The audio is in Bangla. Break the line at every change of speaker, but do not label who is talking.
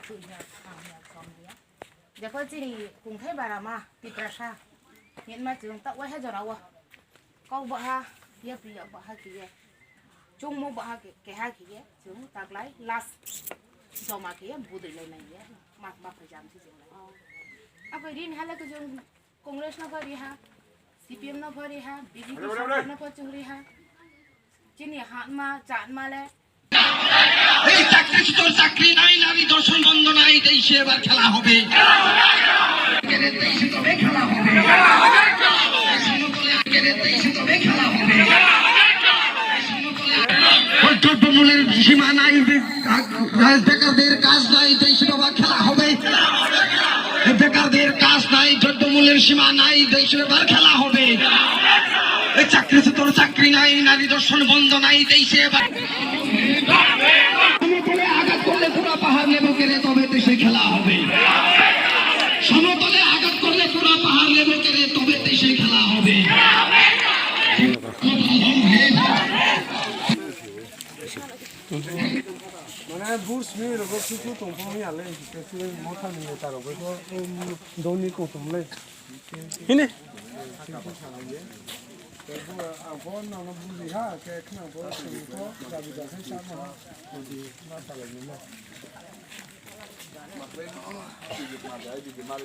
tự nhà hàng nhà xóm đấy giờ có gì cùng thấy bà làm à bị trả sa hiện mà trường tạo quá hết rồi đâu à con vợ ha giờ bây giờ vợ ha kia chung mua vợ ha cái hai kia chúng tạc lấy last do mà kia bù được này nhé mà phải làm gì rồi à vậy đi hay là cái chúng Congress nó phải đi ha CPM nó phải đi ha BJP nó phải chung đi ha chỉ này hạn mà chán mà le
এই চাকরি নাই নারী দর্শন বন্ধ নাই দেশে এবার খেলা হবে দেশে তবে খেলা হবে দেশে তবে খেলা হবে দ্রব্যমূল্যের সীমা নাই বেকারদের কাজ নাই দেশে তবে খেলা হবে বেকারদের কাজ নাই দ্রব্যমূল্যের সীমা নাই দেশে এবার খেলা হবে এই চাকরি নাই নারী দর্শন বন্ধ নাই দেশে এবার সমতলে আঘাত করলে পুরা পাহাড় লেবু কেড়ে তবে দেশে খেলা হবে সমতলে আঘাত করলে পুরা পাহাড় লেবু কেড়ে তবে দেশে খেলা হবে
মানে বুস মি রকম কিছু তংফমি আলে কিছু মথা নি তার বইতো দৌনি কতমলে হিনে আবন না বুঝি হা কে খনা বড় তো দাবি দাসে সামা যদি না তালে নিলে মাত্রে না দিকে মারে দিকে মারে